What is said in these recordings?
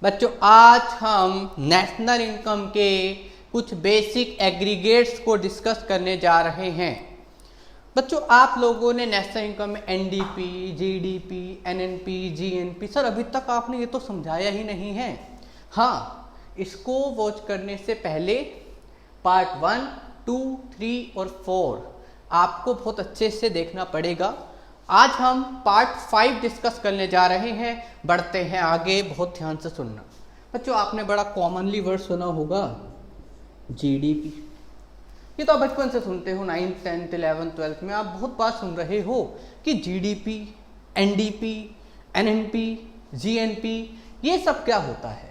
बच्चों आज हम नेशनल इनकम के कुछ बेसिक एग्रीगेट्स को डिस्कस करने जा रहे हैं। बच्चों आप लोगों ने नेशनल इनकम में NDP, GDP, NNP, GNP sir अभी तक आपने ये तो समझाया ही नहीं है। हाँ, इसको वॉच करने से पहले पार्ट 1, 2, 3 और 4 आपको बहुत अच्छे से देखना पड़ेगा। आज हम पार्ट 5 डिस्कस करने जा रहे हैं। बढ़ते हैं आगे, बहुत ध्यान से सुनना। बच्चों आपने बड़ा कॉमनली वर्ड सुना होगा जीडीपी। ये तो आप बचपन से सुनते हो, 9th, 10th, 11th, 12th में आप बहुत बार सुन रहे हो कि जीडीपी, एनडीपी, एनएनपी, जीएनपी ये सब क्या होता है।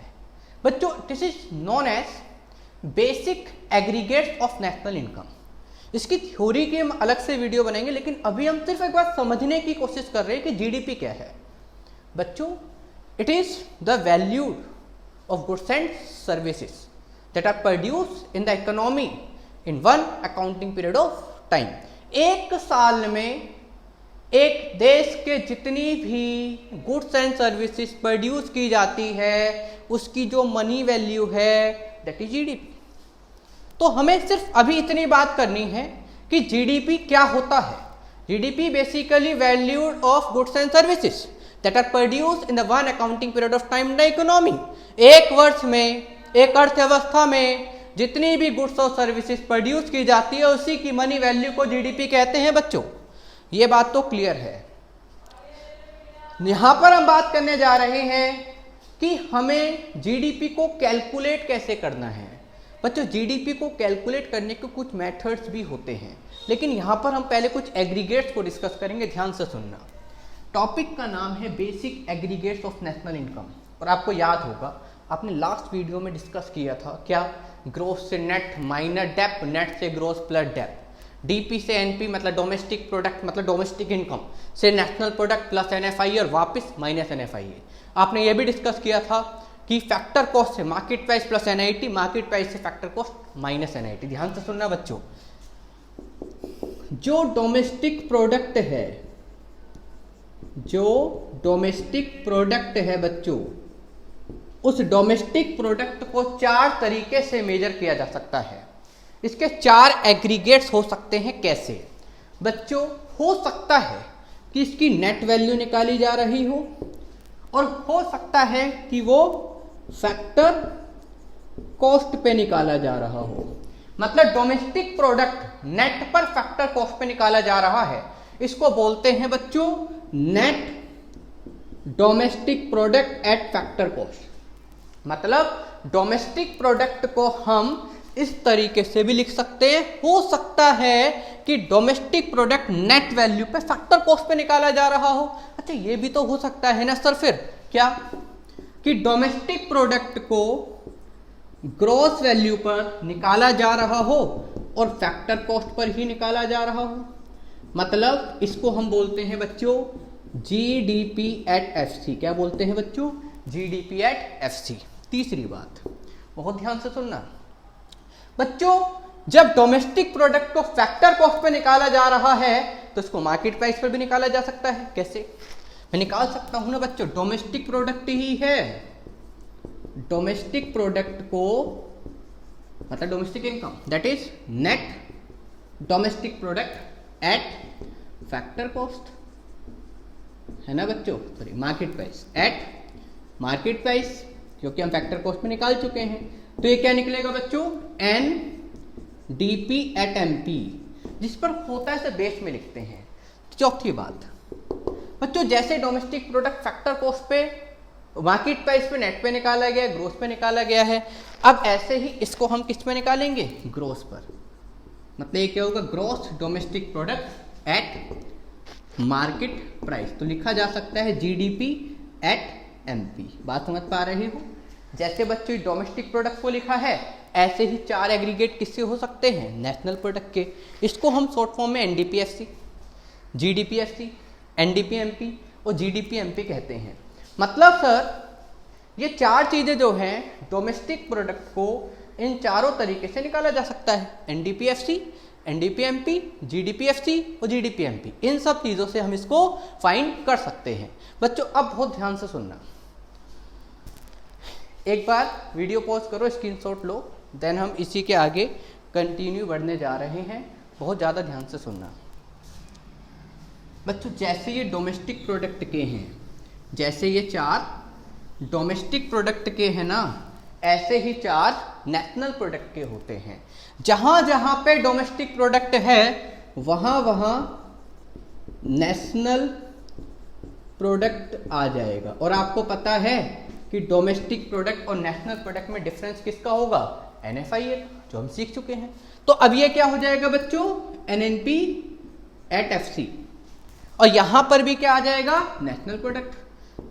बच्चों this is known as basic aggregates of national income. इसकी थ्योरी की हम अलग से वीडियो बनाएंगे, लेकिन अभी हम सिर्फ एक बार समझने की कोशिश कर रहे हैं कि जीडीपी क्या है। बच्चों it is the value of goods and services that are produced in the economy in one accounting period of time. एक साल में एक देश के जितनी भी गुड्स एंड सर्विसेज प्रोड्यूस की जाती है उसकी जो मनी वैल्यू है दैट इज जीडीपी। तो हमें सिर्फ अभी इतनी बात करनी है कि जीडीपी क्या होता है। GDP basically value of goods and services that are produced in the one accounting period of time in the economy. एक वर्ष में, एक अर्थव्यवस्था में जितनी भी गुड्स और सर्विसेज प्रोड्यूस की जाती है उसी की मनी वैल्यू को जीडीपी कहते हैं। बच्चों ये बात तो क्लियर है। यहां पर हम बात करने जा रहे हैं कि हमें जीडीपी को कैलकुलेट कैसे करना है। बच्चों जीडीपी को कैलकुलेट करने के कुछ मेथड्स भी होते हैं, लेकिन यहाँ पर हम पहले कुछ एग्रीगेट्स को डिस्कस करेंगे। ध्यान से सुनना। टॉपिक का नाम है basic aggregates of national income. और आपको याद होगा आपने लास्ट वीडियो में डिस्कस किया था क्या, ग्रोस से नेट माइनस डेप्थ, नेट से ग्रोस प्लस डेप्थ, डीपी से एनपी मतलब डोमेस्टिक प्रोडक्ट मतलब डोमेस्टिक इनकम से नेशनल प्रोडक्ट प्लस एनएफआई और वापस माइनस एनएफआई। आपने ये भी डिस्कस किया था कि फैक्टर कॉस्ट से market price plus NIT, market price से फैक्टर कॉस्ट माइनस एनआईटी। ध्यान से सुनना बच्चों, जो डोमेस्टिक प्रोडक्ट है, जो डोमेस्टिक प्रोडक्ट है बच्चों, उस डोमेस्टिक प्रोडक्ट को 4 तरीके से मेजर किया जा सकता है। इसके 4 एग्रीगेट्स हो सकते हैं। कैसे बच्चों? हो सकता है कि इसकी नेट वैल्यू निकाली जा रही हो, और हो सकता है कि वो फैक्टर कॉस्ट पे निकाला जा रहा हो। मतलब डोमेस्टिक प्रोडक्ट नेट पर फैक्टर कॉस्ट पे निकाला जा रहा है। इसको बोलते हैं बच्चों net domestic product eight factor cost. मतलब डोमेस्टिक प्रोडक्ट को हम इस तरीके से भी लिख सकते हैं। हो सकता है कि डोमेस्टिक प्रोडक्ट नेट वैल्यू पे फैक्टर कॉस्ट पे निकाला जा रहा हो। अच्छा ये भी तो हो सकता है ना सर, फिर क्या कि डोमेस्टिक प्रोडक्ट को ग्रॉस वैल्यू पर निकाला जा रहा हो और फैक्टर कॉस्ट पर ही निकाला जा रहा हो। मतलब इसको हम बोलते हैं बच्चों जीडीपी एट एफसी। क्या बोलते हैं बच्चों? GDP at FC. तीसरी बात, बहुत ध्यान से सुनना बच्चों, जब डोमेस्टिक प्रोडक्ट को फैक्टर कॉस्ट पे निकाला जा रहा है तो इसको मार्केट प्राइस पर भी निकाला जा सकता है। कैसे? मैं निकाल सकता हूं ना बच्चों, डोमेस्टिक प्रोडक्ट ही है, डोमेस्टिक प्रोडक्ट को मतलब domestic income that is net domestic product eight factor cost, है ना बच्चों, sorry market price, eight market price, क्योंकि हम फैक्टर कॉस्ट में निकाल चुके हैं। तो ये क्या निकलेगा बच्चों? एन डीपी एट एमपी, जिस पर होता है से बेस में लिखते हैं। चौथी बात बच्चों, जैसे डोमेस्टिक प्रोडक्ट फैक्टर कॉस्ट पे, मार्केट प्राइस पे, नेट पे निकाला गया है, ग्रोस पे निकाला गया है, अब ऐसे ही इसको हम किस पे निकालेंगे? ग्रोस पर। मतलब ये क्या होगा? Gross domestic product at market price. तो लिखा जा सकता है जीडीपी एट एमपी। बात समझ पा रहे हो? जैसे बच्चों डोमेस्टिक प्रोडक्ट को लिखा है, ऐसे ही 4 एग्रीगेट किससे हो सकते हैं? नेशनल प्रोडक्ट के। इसको हम शॉर्ट फॉर्म में एनडीपीएफसी, जीडीपीएफसी, एनडीपीएमपी और जीडीपीएमपी कहते हैं। मतलब सर ये 4 चीजें जो हैं डोमेस्टिक प्रोडक्ट को इन चारों तरीके से निकाला जा सकता है। एनडीपीएफसी, एनडीपीएमपी, जीडीपीएफसी और जीडीपीएमपी, इन सब चीज़ों से हम इसको फाइंड कर सकते हैं। बच्चों अब बहुत ध्यान से सुनना, एक बार वीडियो पॉज करो, स्क्रीनशॉट लो, देन हम इसी के आगे कंटिन्यू बढ़ने जा रहे हैं। बहुत ज़्यादा ध्यान से सुनना बच्चों। जैसे ये डोमेस्टिक प्रोडक्ट के हैं, जैसे ये 4 डोमेस्टिक प्रोडक्ट के हैं ना, ऐसे ही 4 नेशनल प्रोडक्ट के होते हैं। जहां जहां पे डोमेस्टिक प्रोडक्ट है वहां वहां नेशनल प्रोडक्ट आ जाएगा। और आपको पता है कि डोमेस्टिक प्रोडक्ट और नेशनल प्रोडक्ट में डिफरेंस किसका होगा? NFIA, जो हम सीख चुके हैं। तो अब ये क्या हो जाएगा बच्चों? NNP at FC। और यहां पर भी क्या आ जाएगा? नेशनल प्रोडक्ट,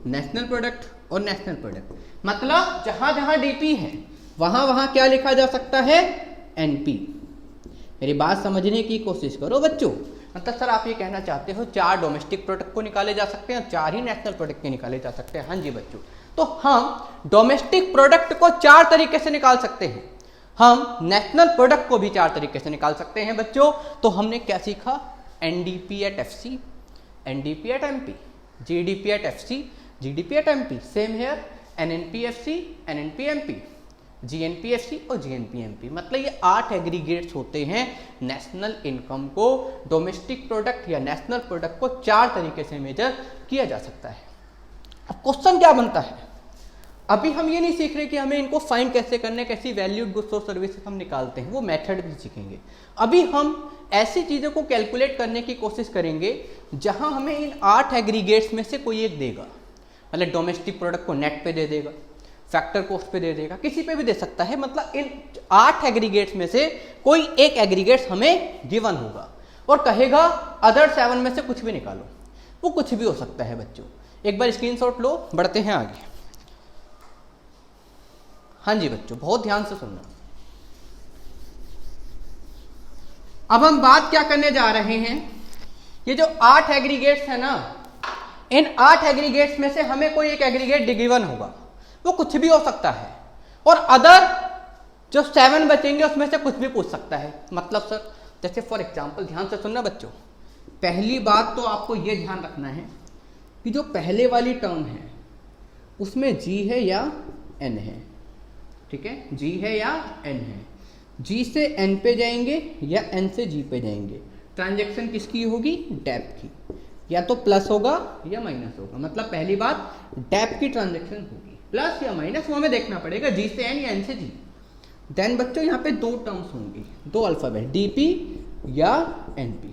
नेशनल प्रोडक्ट और नेशनल प्रोडक्ट। मतलब जहां जहां DP है वहां वहां क्या लिखा जा सकता है? NP। मेरी बात समझने की कोशिश करो बच्चों। मतलब सर आप ये कहना चाहते हो 4 डोमेस्टिक प्रोडक्ट को निकाले जा सकते हैं और 4 ही नेशनल प्रोडक्ट के निकाले जा सकते हैं? हाँ जी बच्चों। तो हम डोमेस्टिक प्रोडक्ट को 4 तरीके से निकाल सकते हैं, हम नेशनल प्रोडक्ट को भी 4 तरीके से निकाल सकते हैं बच्चों। तो हमने क्या सीखा? NDP at FC, NDP at MP, GDP at FC, GDP at MP। Same here, NNP FC, NNP MP, GNP FC और GNP MP। मतलब ये 8 एग्रीगेट्स होते हैं नेशनल इनकम को, डोमेस्टिक प्रोडक्ट या नेशनल प्रोडक्ट को 4 तरीके से मेजर किया जा सकता है। अब क्वेश्चन क्या बनता है? अभी हम ये नहीं सीख रहे कि हमें इनको फाइंड कैसे करने, कैसी वैल्यूड गुड्स और सर्विसेज हम निकालते हैं, वो मेथड भी सीखेंगे। अभी हम ऐसी चीज़ों को कैलकुलेट करने की कोशिश करेंगे जहां हमें इन 8 एग्रीगेट्स में से कोई एक देगा। मतलब डोमेस्टिक प्रोडक्ट को नेट पे दे देगा, फैक्टर कॉस्ट पे दे देगा, किसी पे भी दे सकता है। मतलब इन 8 एग्रीगेट्स में से कोई एक एग्रीगेट्स हमें गिवन होगा और कहेगा अदर 7 में से कुछ भी निकालो। वो कुछ भी हो सकता है बच्चों। एक बार स्क्रीनशॉट लो, बढ़ते हैं आगे। हाँ जी बच्चों, बहुत ध्यान से सुनना। अब हम बात क्या करने जा रहे हैं? ये जो 8 एग्रीगेट्स है ना, इन 8 एग्रीगेट्स में से हमें कोई एक एग्रीगेट गिवन होगा, वो कुछ भी हो सकता है। और अदर जो 7 बचेंगे उसमें से कुछ भी पूछ सकता है। मतलब सर जैसे फॉर एग्जांपल, ध्यान से सुनना बच्चों। पहली बात तो आपको ये ध्यान रखना है कि जो पहले वाली टर्म है उसमें G है या N है। ठीक है, G है या N है। G से N पे जाएंगे या N से G पे जाएंगे। ट्रांजैक्शन किसकी होगी? डेप की। या तो प्लस होगा या माइनस होगा। मतलब पहली बात डेप की ट्रांजैक्शन होगी, प्लस या माइनस वो हमें देखना पड़ेगा, G से N या N से G। देन बच्चों यहाँ पे 2 टर्म्स होंगी, 2 अल्फाबेट, DP या NP।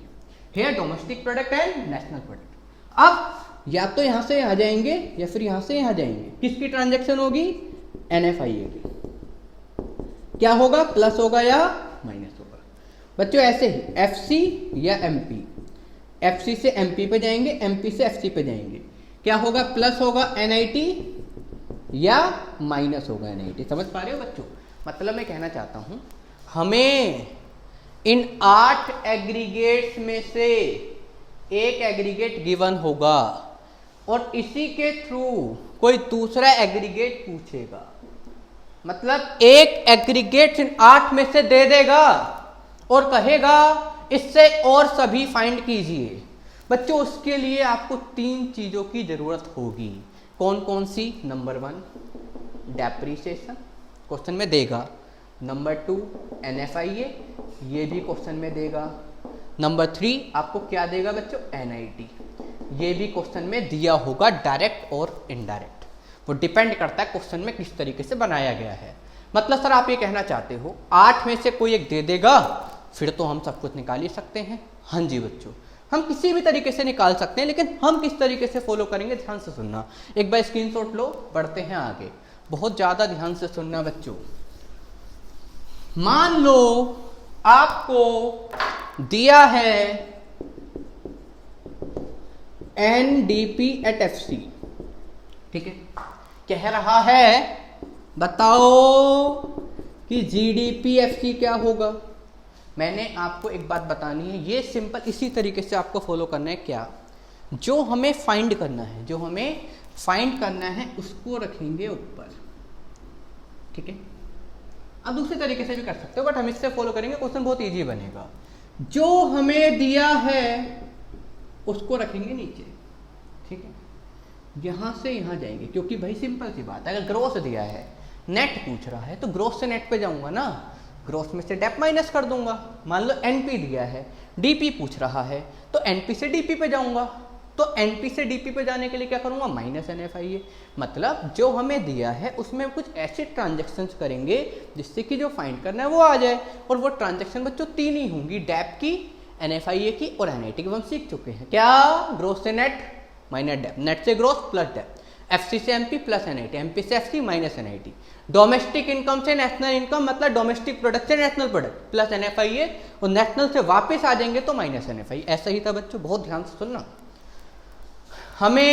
Here domestic product and national product. अब या तो यहाँ से यहाँ जाएंगे या फिर यहाँ से यहाँ जाएंगे। किसकी ट्रांजैक्शन होगी? NFIA की। क्या होगा? प्लस होगा या माइनस होगा। बच्चों ऐसे ही FC या MP, FC से MP पे जाएंगे, MP से FC पे जाएंगे। क्या होगा? प्लस होगा NIT या माइनस होगा NIT। समझ पा रहे हो बच्चों? मतलब मैं कहना चाहता हूं हमें इन 8 एग्रीगेट्स में से एक एग्रीगेट गिवन होगा और इसी के थ्रू कोई दूसरा एग्रीगेट पूछेगा। मतलब एक एग्रीगेट इन 8 में से दे देगा और कहेगा इससे और सभी फाइंड कीजिए। बच्चों उसके लिए आपको 3 चीजों की जरूरत होगी। कौन कौन सी? नंबर 1 डेप्रिसिएशन, क्वेश्चन में देगा। नंबर 2 NFIA, ये भी क्वेश्चन में देगा। नंबर 3 आपको क्या देगा बच्चों? NIT, ये भी क्वेश्चन में दिया होगा, डायरेक्ट और इनडायरेक्ट। वो डिपेंड करता है क्वेश्चन में किस तरीके से बनाया गया है। मतलब सर आप ये कहना चाहते हो 8 में से कोई एक दे देगा, फिर तो हम सब कुछ निकाल ही सकते हैं? हाँ जी बच्चों, हम किसी भी तरीके से निकाल सकते हैं, लेकिन हम किस तरीके से फॉलो करेंगे ध्यान से सुनना। एक बार स्क्रीनशॉट लो, बढ़ते हैं आगे। बहुत ज्यादा ध्यान से सुनना बच्चों। मान लो आपको दिया है NDP at FC। ठीक है, कह रहा है बताओ कि GDP FC क्या होगा। मैंने आपको एक बात बतानी है, ये सिंपल इसी तरीके से आपको फॉलो करना है। क्या? जो हमें फाइंड करना है, जो हमें फाइंड करना है उसको रखेंगे ऊपर। ठीक है, अब दूसरे तरीके से भी कर सकते हो, बट हम इससे फॉलो करेंगे, क्वेश्चन बहुत इजी बनेगा। जो हमें दिया है उसको रखेंगे नीचे। ठीक है, यहां से यहां जाएंगे, क्योंकि भाई सिंपल सी बात है, अगर ग्रोथ दिया है नेट पूछ रहा है तो ग्रोस से नेट पे जाऊंगा ना, ग्रोस में से डेप माइनस कर दूंगा। मान लो एनपी दिया है, डीपी पूछ रहा है तो एनपी से डीपी पे जाऊंगा, तो एनपी से डीपी पे जाने के लिए क्या करूंगा, माइनस एनएफआईए। मतलब जो हमें दिया है उसमें कुछ ऐसे ट्रांजेक्शन्स करेंगे जिससे कि जो फाइंड करना है वो आ जाए, और वो ट्रांजेक्शन बच्चों 3 ही होंगी, डेप की, एनएफआईए की और एनआईटी की। हम सीख चुके हैं क्या, ग्रोस से नेट माइनस डेप, नेट से ग्रोस प्लस डेप, एफसी से एमपी प्लस एनआईटी, एमपी से FC minus NIT, domestic income से नेशनल इनकम मतलब डोमेस्टिक प्रोडक्ट से नेशनल प्रोडक्ट प्लस एनएफआईए, और नेशनल से वापस आ जाएंगे तो माइनस एनएफआईए। ऐसा ही था बच्चों, बहुत ध्यान से सुनना। हमें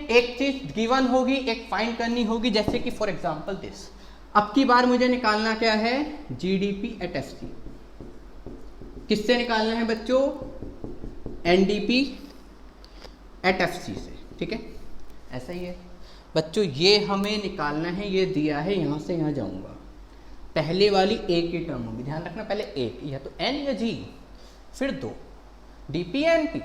एक चीज गिवन होगी, एक फाइंड करनी होगी, जैसे कि फॉर एग्जांपल दिस। अब की बार मुझे निकालना क्या है, जीडीपी एट एफसी। किससे निकालना है बच्चों, एनडीपी एट एफसी से, ठीक है। ऐसा ही है बच्चों, ये हमें निकालना है, ये दिया है, यहां से यहां जाऊंगा, पहले वाली ए की टर्म होगी, ध्यान रखना, पहले ए, या तो एन या जी, फिर 2 डीपी या एमपी,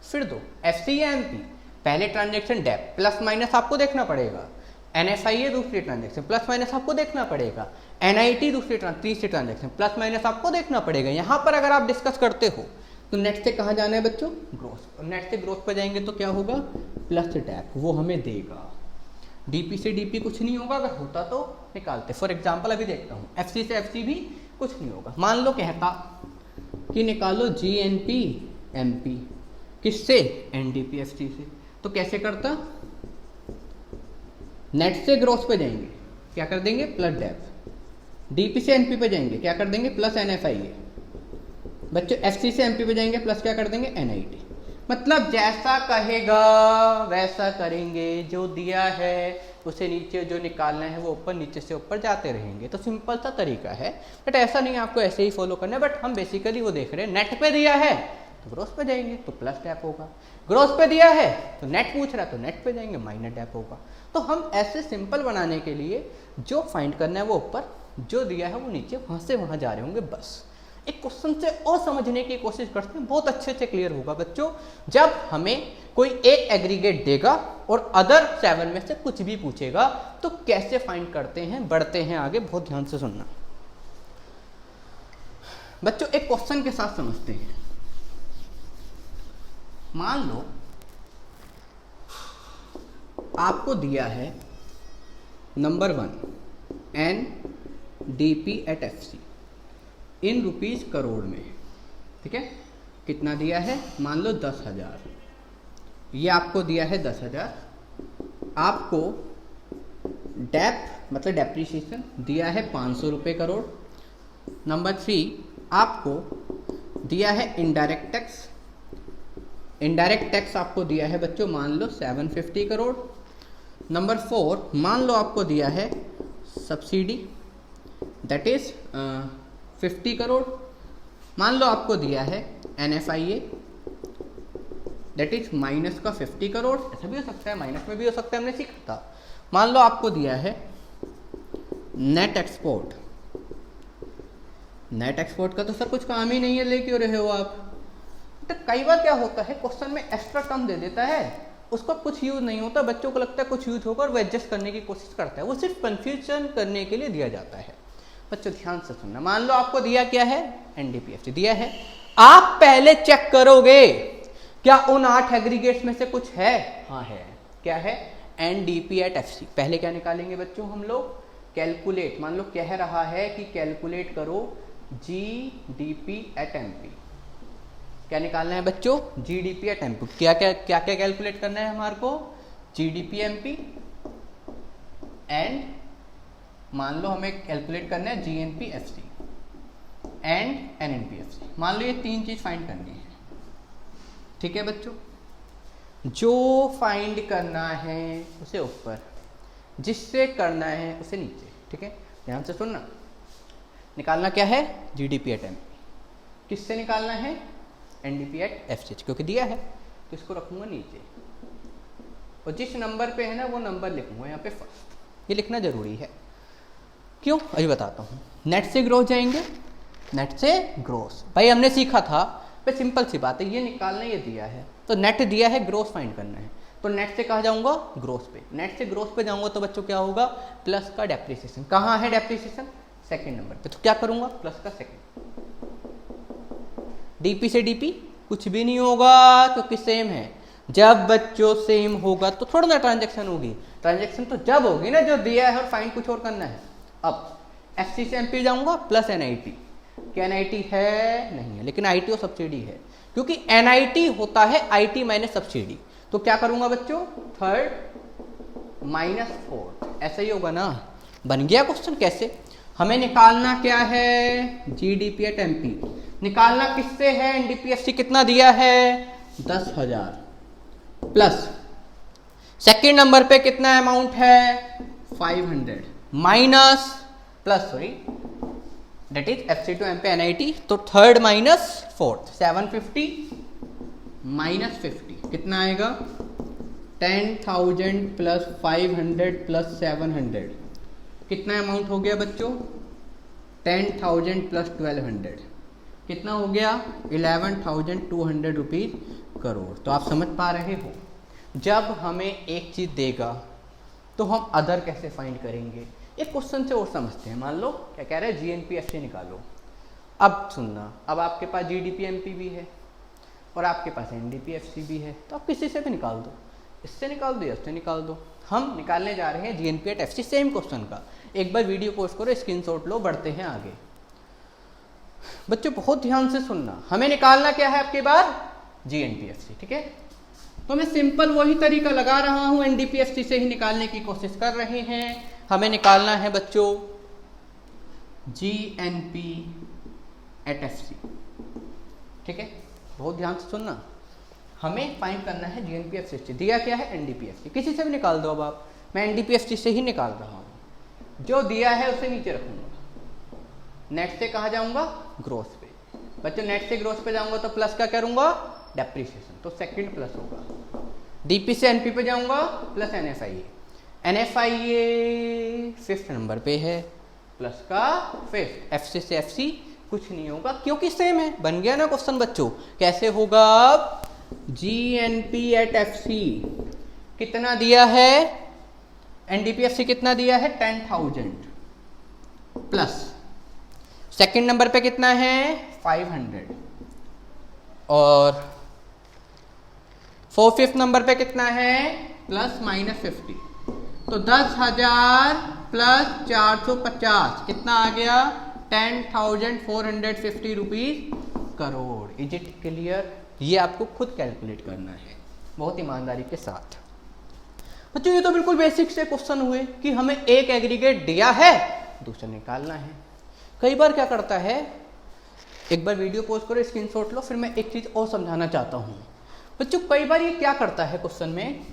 फिर 2 एफसी या एमपी। पहले ट्रांजेक्शन डेप प्लस माइनस आपको देखना पड़ेगा, एनएफआईए दूसरी ट्रांजेक्शन प्लस माइनस आपको देखना पड़ेगा, एनआईटी तीसरी ट्रांजेक्शन प्लस माइनस आपको देखना पड़ेगा। यहाँ पर अगर आप डिस्कस करते हो तो नेट से कहाँ जाना है बच्चों, ग्रोथ, और नेट से ग्रोथ पर जाएंगे तो क्या होगा, प्लस डेप, वो हमें देगा। डीपी से डीपी कुछ नहीं होगा, अगर होता तो निकालते। फॉर एग्जाम्पल अभी देखता हूँ, एफसी से एफसी भी कुछ नहीं होगा। मान लो कहता कि निकालो जीएनपी एमपी, किससे, एनडीपी एफसी से, तो कैसे करता, नेट से ग्रोथ पे जाएंगे, क्या कर देंगे, प्लस डेप, डीपी से एनपी पे जाएंगे, क्या कर देंगे, प्लस एनएफआईए। बच्चों एफसी से एमपी पे जाएंगे, प्लस क्या कर देंगे, एनआईटी। मतलब जैसा कहेगा वैसा करेंगे, जो दिया है उसे नीचे जो निकालना है वो ऊपर, नीचे से ऊपर जाते रहेंगे। तो सिंपल सा तरीका है, बट ऐसा नहीं आपको ऐसे ही फॉलो करना है, बट हम बेसिकली वो देख रहे हैं, नेट पे दिया है तो ग्रोस पे जाएंगे तो प्लस डेप होगा, ग्रोस पे दिया है तो नेट पूछ रहा है तो नेट पे जाएंगे, माइनस डेप होगा। तो हम ऐसे सिंपल बनाने के लिए जो फाइंड करना है वो ऊपर, जो दिया है वो नीचे, वहां से वहां जा रहे होंगे। बस एक क्वेश्चन से और समझने की कोशिश करते हैं, बहुत अच्छे से क्लियर होगा बच्चों। जब हमें कोई एक एग्रीगेट देगा और अदर 7 में से कुछ भी पूछेगा तो कैसे फाइंड करते हैं, बढ़ते हैं आगे, बहुत ध्यान से सुनना बच्चों। एक क्वेश्चन के साथ समझते हैं। मान लो आपको दिया है number 1 N DP at FC in rupees crore में, ठीक है। कितना दिया है, मान लो 10,000, ये आपको दिया है 10,000। आपको डेप मतलब डेप्रीशिएशन दिया है 500 रुपये करोड़। नंबर 3 आपको दिया है इनडायरेक्ट टैक्स, इनडायरेक्ट टैक्स आपको दिया है बच्चों मान लो 750 करोड़। नंबर 4 मान लो आपको दिया है सब्सिडी, दैट इज 50 करोड़। मान लो आपको दिया है एनएफआईए, दैट इज माइनस का 50 करोड़, ऐसा भी हो सकता है, माइनस में भी हो सकता है, हमने सीखा था। मान लो आपको दिया है नेट एक्सपोर्ट, नेट एक्सपोर्ट का तो सर कुछ काम ही नहीं है, ले क्यों रहे हो आप। तो कई बार क्या होता है, क्वेश्चन में एक्स्ट्रा टर्म दे देता है, उसका कुछ यूज नहीं होता, बच्चों को लगता है कुछ यूज होगा और वो एडजस्ट करने की कोशिश करता है, वो सिर्फ कंफ्यूजन करने के लिए दिया जाता है। बच्चों ध्यान से सुनना, मान लो आपको दिया क्या है, एनडीपीएफसी दिया है, आप पहले चेक करोगे क्या उन 8 एग्रीगेट्स में से कुछ है, हाँ है, क्या है, एनडीपी एट एफसी। पहले क्या निकालेंगे बच्चों हम लोग, कैलकुलेट, मान लो कह रहा है कि कैलकुलेट करो जीडीपी एट एमपी, क्या निकालना है बच्चों, जीडीपी एट एमपी। क्या क्या क्या क्या कैलकुलेट करना है हमारे को, जीडीपी एमपी एंड मान लो हमें कैलकुलेट करना है GNP FC and NNP FC. मान लो ये 3 चीज फाइंड करनी है, ठीक है बच्चों। जो फाइंड करना है उसे ऊपर, जिससे करना है उसे नीचे, ठीक है। ध्यान से सुनना, निकालना क्या है, जीडीपी एट एमपी, किससे निकालना है, एनडीपी एट एफसी, क्योंकि दिया है तो इसको रखूंगा नीचे, और जिस नंबर पे है ना वो नंबर लिखूंगा यहाँ पे फर्स्ट, ये लिखना जरूरी है। क्यों, अभी बताता हूँ। नेट से ग्रोथ जाएंगे, नेट से ग्रोथ, भाई हमने सीखा था, पे सिंपल सी बात है, ये निकालना, ये दिया है तो नेट दिया है, ग्रोथ फाइंड करना है, तो नेट से कहाँ जाऊंगा, ग्रोस पे। नेट से ग्रोस पे जाऊंगा तो बच्चों क्या होगा, प्लस का डेप्रिसिएशन। कहाँ है डेप्रिसिएशन, सेकंड नंबर पे, तो क्या करूंगा, प्लस का सेकंड। डीपी से डीपी कुछ भी नहीं होगा क्योंकि सेम है। जब बच्चों सेम होगा तो थोड़ा ना ट्रांजैक्शन होगी, ट्रांजैक्शन तो जब होगी ना जो दिया है और फाइन कुछ और करना है। अब एफसी से एमपी जाऊंगा प्लस एनआईटी, क्या एनआईटी है, नहीं है, लेकिन आईटी और सब्सिडी है, क्योंकि एनआईटी होता है आईटी माइनस सब्सिडी। तो क्या करूंगा बच्चों, थर्ड माइनस फोर्थ, ऐसा ही होगा ना। बन गया क्वेश्चन। कैसे, हमें निकालना क्या है, जीडीपी एट एमपी। निकालना किससे है, एनडीपीएफसी कितना दिया है, 10,000 प्लस सेकेंड नंबर पे कितना अमाउंट है, 500 minus plus sorry that is FC to MP NIT, तो थर्ड माइनस फोर्थ, 750 माइनस 50 कितना आएगा, 10,000 प्लस 500 प्लस 700, कितना अमाउंट हो गया बच्चों, 10,000 प्लस 1200 कितना हो गया, 11,200 रुपीज करोड़। तो आप समझ पा रहे हो, जब हमें एक चीज देगा तो हम अदर कैसे फाइंड करेंगे। एक क्वेश्चन से और समझते हैं। मान लो क्या कह रहे हैं, जीएनपीएफसी निकालो। अब सुनना, अब आपके पास जीडीपी एमपी भी है और आपके पास एनडीपीएफसी भी है, तो आप किसी से भी निकाल दो, इससे निकाल दो या इससे निकाल दो। हम निकालने जा रहे हैं GNP at FC, same question का। एक बार वीडियो पोस्ट करो, स्क्रीनशॉट लो, बढ़ते हैं आगे। बच्चों बहुत ध्यान से सुनना, हमें निकालना क्या है आपके बार, जीएनपीएफसी, ठीक है। तो मैं सिंपल वही तरीका लगा रहा हूं, एनडीपीएफसी से ही निकालने की कोशिश कर रहे हैं। हमें निकालना है बच्चों जीएनपी एट एफसी, ठीक है। बहुत ध्यान से सुनना, हमें फाइंड करना है जीएनपीएफसी। दिया क्या है, एनडीपीएफसी, किसी से भी निकाल दो। अब आप, मैं एनडीपीएफसी से ही निकाल रहा हूं, जो दिया है उसे नीचे रखूंगा। नेट से कहाँ जाऊंगा, ग्रोस पे। बच्चों नेट से ग्रोस पे जाऊंगा तो प्लस का करूंगा, डेप्रिसिएशन, तो सेकंड प्लस होगा। डीपी से एनपी पे जाऊंगा plus NFIA, NFIA fifth number पे है, प्लस का फिफ्थ। एफसी से एफसी कुछ नहीं होगा क्योंकि सेम है। बन गया ना क्वेश्चन बच्चों। कैसे होगा, अब जीएनपी एट एफसी कितना दिया है, एनडीपीएफसी कितना दिया है, 10,000 प्लस सेकंड नंबर पे कितना है, 500 और फिफ्थ नंबर पे कितना है, प्लस माइनस 50। तो 10,000 प्लस 450 कितना आ गया, 10,450 rupees crore. Is it clear. ये आपको खुद कैलकुलेट करना है बहुत ईमानदारी के साथ। बच्चों ये तो बिल्कुल बेसिक से क्वेश्चन हुए कि हमें एक एग्रीगेट दिया है, दूसरा निकालना है। कई बार क्या करता है, एक बार वीडियो पोस्ट करो, स्क्रीनशॉट लो, फिर मैं एक चीज और समझाना चाहता हूं बच्चों। कई बार ये क्या करता है क्वेश्चन में,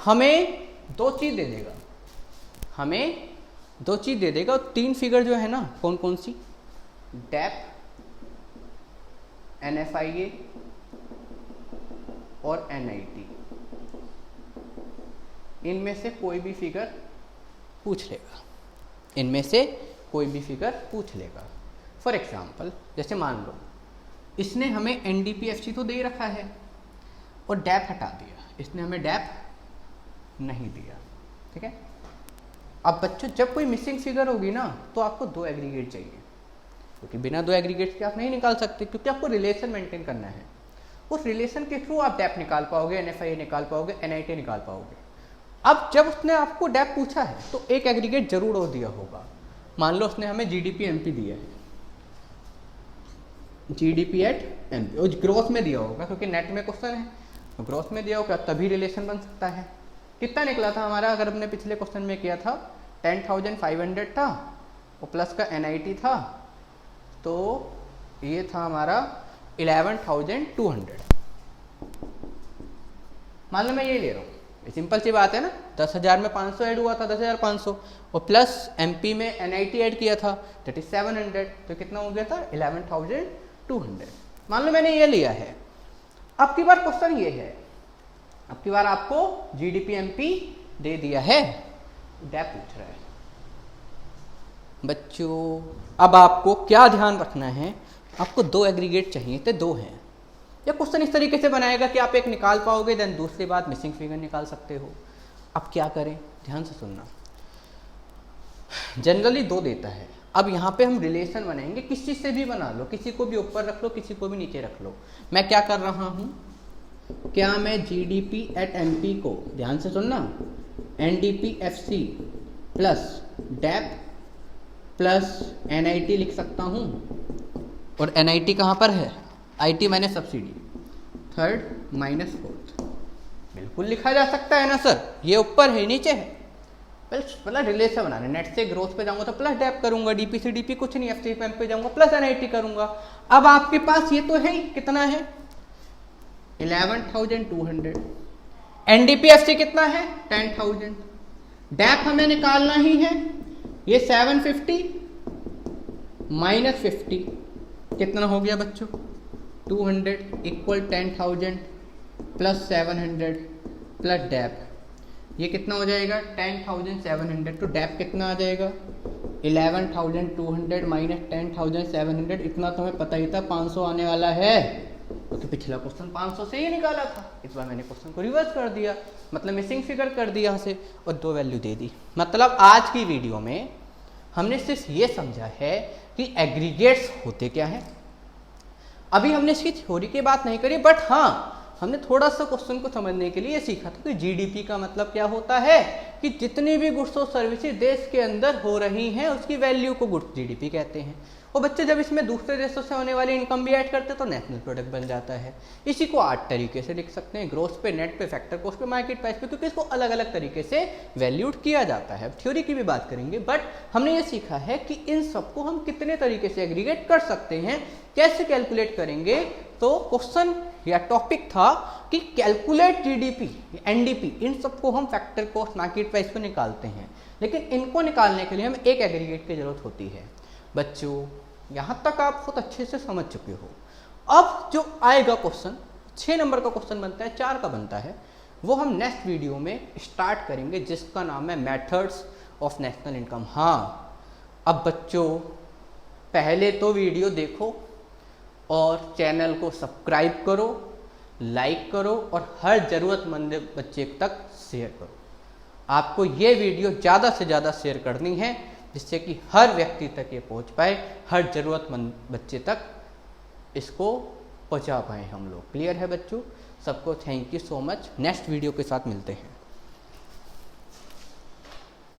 हमें दो चीज दे देगा, हमें दो चीज दे देगा और तीन फिगर जो है ना, कौन कौन सी, डेप, एनएफआईए और एनआईटी, इनमें से कोई भी फिगर पूछ लेगा, इनमें से कोई भी फिगर पूछ लेगा। फॉर एग्जाम्पल जैसे मान लो इसने हमें एनडीपीएफसी तो दे रखा है और डैप हटा दिया, इसने हमें डैप नहीं दिया, ठीक है। अब बच्चों जब कोई मिसिंग फिगर होगी ना तो आपको दो एग्रीगेट चाहिए, क्योंकि बिना दो एग्रीगेट के आप नहीं निकाल सकते, क्योंकि आपको रिलेशन मेंटेन करना है। उस रिलेशन के थ्रू आप डैप निकाल पाओगे, एनएफआईए निकाल पाओगे, एनआईटी निकाल पाओगे। अब जब उसने आपको डैप पूछा है तो एक एग्रीगेट जरूर और दिया होगा। मान लो उसने हमें जीडीपी एमपी दिया है, जीडीपी एट एमपी, और ग्रोथ में दिया होगा क्योंकि नेट में क्वेश्चन है, तो ग्रोथ में दिया होगा, तभी रिलेशन बन सकता है। कितना निकला था हमारा, अगर हमने पिछले क्वेश्चन में किया था 10,500 था और प्लस का एनआईटी था, तो ये था हमारा 11,200। मान लो मैं ये ले रहा हूँ, सिंपल सी बात है ना, 10,000 में 500 ऐड हुआ था, 10,500, और प्लस एमपी में एनआईटी ऐड किया था, दैट इज 700, तो कितना हो गया था 11,200। मान लो मैंने ये लिया है। अब की बार क्वेश्चन ये है, अब की बार आपको जीडीपी एमपी दे दिया है, डैप पूछ रहा है। बच्चों अब आपको क्या ध्यान रखना है, आपको दो एग्रीगेट चाहिए थे, दो हैं, या क्वेश्चन इस तरीके से बनाएगा कि आप एक निकाल पाओगे, देन दूसरी बात मिसिंग फिगर निकाल सकते हो। अब क्या करें, ध्यान से सुनना। जनरली 2 देता है। अब यहाँ पे हम रिलेशन बनाएंगे, किसी से भी बना लो, किसी को भी ऊपर रख लो, किसी को भी नीचे रख लो। मैं क्या कर रहा हूँ, क्या मैं GDP एट MP को, ध्यान से सुनना, NDP FC plus debt plus NIT लिख सकता हूँ। और NIT कहाँ पर है, IT मैंने सब्सिडी, थर्ड माइनस फोर्थ, बिल्कुल लिखा जा सकता है ना सर। ये ऊपर है नीचे है, मतलब रिलेशन बनाने। नेट से ग्रोथ पे जाऊंगा तो प्लस डेप करूंगा, DP से DP कुछ नहीं, FC पे MP जाऊंगा प्लस NIT करूंगा। अब आपके पास ये तो है ही, कितना है 11,200, NDP FC कितना है 10,000, डेप हमें निकालना ही है, ये 750 माइनस 50 कितना हो गया बच्चों 200 इक्वल 10,000 प्लस 700 प्लस डेप, ये कितना हो जाएगा 10,700। तो डेप कितना आ जाएगा 11,200 माइनस 10,700, इतना तो हमें पता ही था 500 आने वाला है, तो पिछला क्वेश्चन 500 से ही निकाला था। इस बार मैंने क्वेश्चन को रिवर्स कर दिया, मतलब मिसिंग फिगर कर दिया यहाँ से और 2 वैल्यू दे दी। मतलब आज की वीडियो में हमने सिर्फ ये समझा है कि एग्रीगेट्स होते क्या हैं। अभी हमने इसकी थ्योरी की बात नहीं करी, बट हाँ हमने थोड़ा सा क्वेश्चन को समझने के लिए सीखा था कि GDP का मतलब क्या होता है, कि जितनी भी गुड्स और सर्विसेज देश के अंदर हो रही हैं उसकी वैल्यू को गुड्स GDP कहते हैं। और बच्चे जब इसमें दूसरे देशों से होने वाली इनकम भी ऐड करते हैं तो नेशनल प्रोडक्ट बन जाता है। इसी को 8 तरीके से लिख सकते हैं, ग्रोथ पे, नेट पे, फैक्टर कॉस्ट पे, मार्केट प्राइस पे, क्योंकि इसको अलग अलग तरीके से वैल्यूड किया जाता है। थ्योरी की भी बात करेंगे, बट हमने ये सीखा है कि इन सबको हम कितने तरीके से एग्रीगेट कर सकते हैं, कैसे कैलकुलेट करेंगे। तो क्वेश्चन या टॉपिक था कि कैलकुलेट GDP, NDP, इन सबको हम फैक्टर कॉस्ट, मार्केट प्राइस पे निकालते हैं, लेकिन इनको निकालने के लिए हमें एक एग्रीगेट की जरूरत होती है। बच्चों यहाँ तक आप बहुत अच्छे से समझ चुके हो। अब जो आएगा क्वेश्चन 6 नंबर का क्वेश्चन बनता है, 4 का बनता है, वो हम नेक्स्ट वीडियो में स्टार्ट करेंगे, जिसका नाम है मेथड्स ऑफ नेशनल इनकम। हाँ, अब बच्चों पहले तो वीडियो देखो और चैनल को सब्सक्राइब करो, लाइक करो और हर ज़रूरतमंद बच्चे तक शेयर करो। आपको ये वीडियो ज़्यादा से ज़्यादा शेयर करनी है, जिससे कि हर व्यक्ति तक ये पहुंच पाए, हर ज़रूरतमंद बच्चे तक इसको पहुंचा पाए हम लोग। क्लियर है बच्चों? सबको thank you so much. Next video के साथ मिलते हैं।